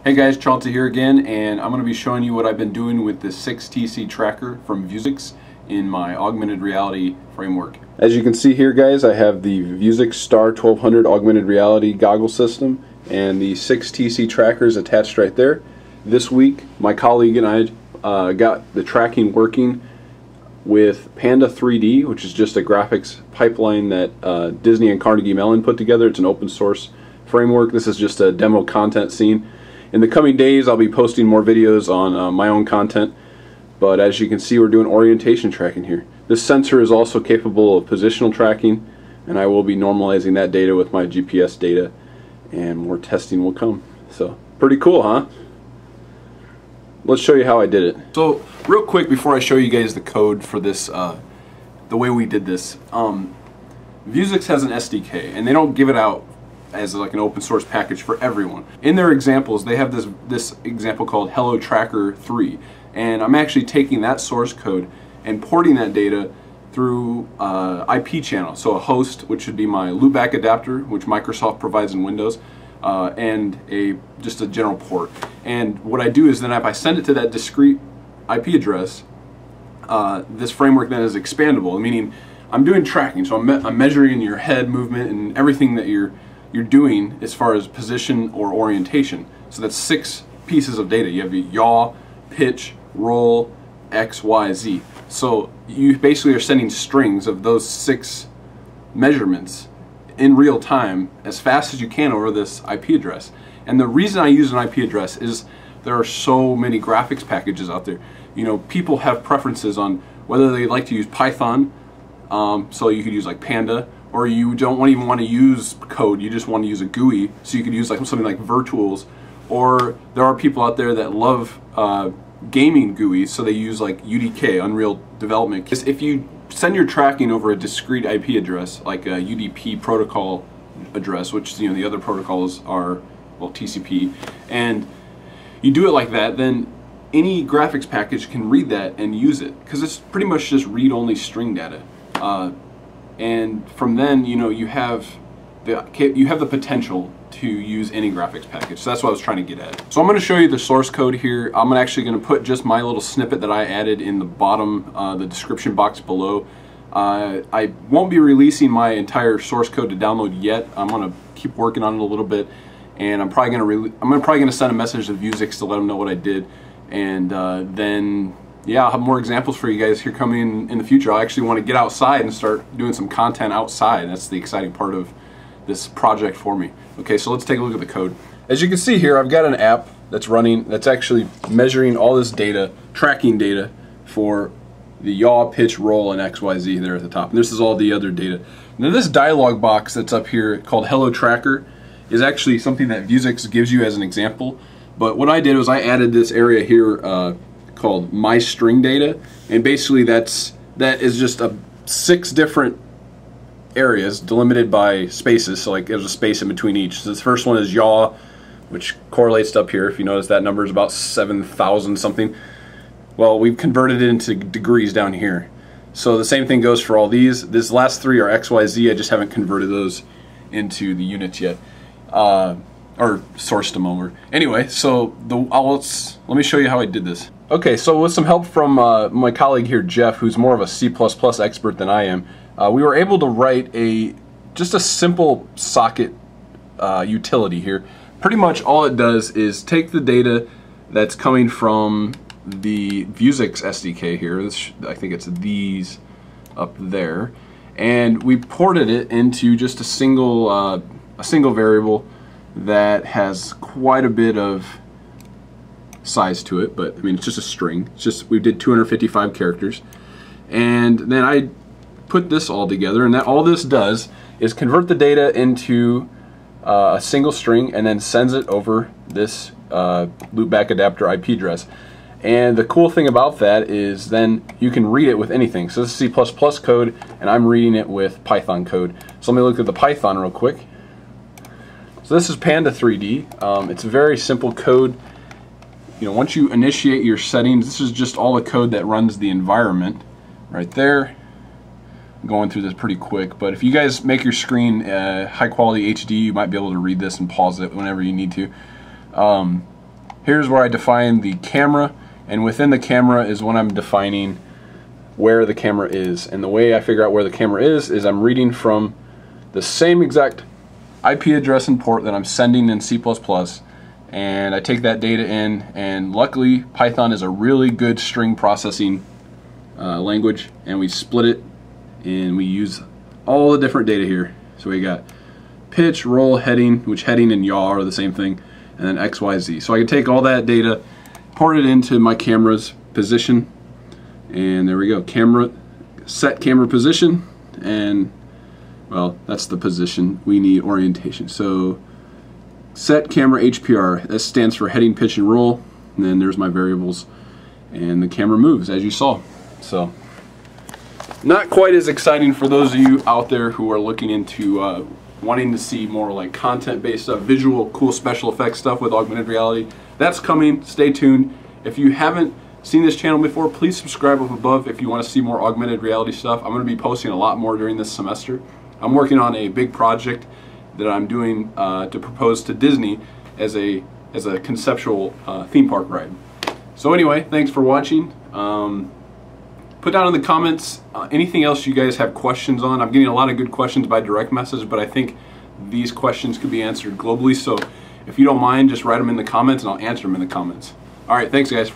Hey guys, Chauncey here again, and I'm going to be showing you what I've been doing with the 6TC tracker from Vuzix in my augmented reality framework. As you can see here guys, I have the Vuzix Star 1200 augmented reality goggle system and the 6TC trackers attached right there. This week my colleague and I got the tracking working with Panda 3D, which is just a graphics pipeline that Disney and Carnegie Mellon put together. It's an open source framework. This is just a demo content scene. In the coming days I'll be posting more videos on my own content, but as you can see we're doing orientation tracking here. This sensor is also capable of positional tracking, and I will be normalizing that data with my GPS data, and more testing will come. So pretty cool, huh? Let's show you how I did it. So real quick before I show you guys the code for this, the way we did this, Vuzix has an SDK and they don't give it out as like an open source package for everyone. In their examples they have this example called HelloTracker 3, and I'm actually taking that source code and porting that data through IP channel, so a host, which would be my loopback adapter, which Microsoft provides in Windows, and just a general port. And what I do is then if I send it to that discrete IP address, this framework then is expandable, meaning I'm doing tracking, so I'm measuring your head movement and everything that you're doing as far as position or orientation. So that's 6 pieces of data. You have your yaw, pitch, roll, X, Y, Z. So you basically are sending strings of those 6 measurements in real time as fast as you can over this IP address. And the reason I use an IP address is there are so many graphics packages out there. You know, people have preferences on whether they like to use Python, so you could use like Panda, or you don't even want to use code, you just want to use a GUI, so you could use like something like Virtuals. Or there are people out there that love gaming GUIs, so they use like UDK, Unreal Development. If you send your tracking over a discrete IP address, like a UDP protocol address, which the other protocols are, well, TCP, and you do it like that, then any graphics package can read that and use it, because it's pretty much just read-only string data. And from then, you have the potential to use any graphics package. So that's what I was trying to get at. So I'm going to show you the source code here. I'm actually going to put just my little snippet that I added in the bottom, the description box below. I won't be releasing my entire source code to download yet. I'm going to keep working on it a little bit, and I'm probably going to send a message to Vuzix to let them know what I did, and then yeah, I'll have more examples for you guys here coming in the future. I actually want to get outside and start doing some content outside. That's the exciting part of this project for me. Okay, so let's take a look at the code. As you can see here, I've got an app that's running that's actually measuring all this data, tracking data for the yaw, pitch, roll, and XYZ there at the top. And this is all the other data. Now this dialog box that's up here called Hello Tracker is actually something that Vuzix gives you as an example. But what I did was I added this area here called My String Data, and basically that is just 6 different areas delimited by spaces, so like there's a space in between each. So this first one is yaw, which correlates to up here. If you notice, that number is about 7,000 something. Well, we've converted it into degrees down here. So the same thing goes for all these. These last 3 are XYZ. I just haven't converted those into the units yet, or sourced them over. Anyway, so let me show you how I did this. Okay, so with some help from my colleague here, Jeff, who's more of a C++ expert than I am, we were able to write just a simple socket utility here. Pretty much all it does is take the data that's coming from the Vuzix SDK here, I think it's these up there, and we ported it into just a single variable that has quite a bit of size to it, but I mean it's just a string. It's just, we did 255 characters, and then I put this all together, and all this does is convert the data into a single string and then sends it over this loopback adapter IP address. And the cool thing about that is then you can read it with anything. So this is C++ code, and I'm reading it with Python code. So let me look at the Python real quick. So this is Panda 3D. It's a very simple code. Once you initiate your settings, this is just all the code that runs the environment right there. I'm going through this pretty quick, but if you guys make your screen high quality HD, you might be able to read this and pause it whenever you need to. here's where I define the camera, and within the camera is when I'm defining where the camera is. And the way I figure out where the camera is I'm reading from the same exact IP address and port that I'm sending in C++, and I take that data in, and luckily Python is a really good string processing language, and we split it and we use all the different data here. So we got pitch, roll, heading, which heading and yaw are the same thing, and then X, Y, Z. So I can take all that data, port it into my camera's position, and there we go. Camera, set camera position, and well, that's the position. We need orientation. So set camera HPR, that stands for heading, pitch, and roll, and then there's my variables, and the camera moves as you saw. So not quite as exciting for those of you out there who are looking into wanting to see more like content-based stuff, visual, cool special effects stuff with augmented reality. That's coming. Stay tuned. If you haven't seen this channel before, please subscribe up above if you want to see more augmented reality stuff. I'm going to be posting a lot more during this semester. I'm working on a big project that I'm doing to propose to Disney as a conceptual theme park ride. So anyway, thanks for watching. Put down in the comments anything else you guys have questions on. I'm getting a lot of good questions by direct message, but I think these questions could be answered globally. So if you don't mind, just write them in the comments and I'll answer them in the comments. All right, thanks guys.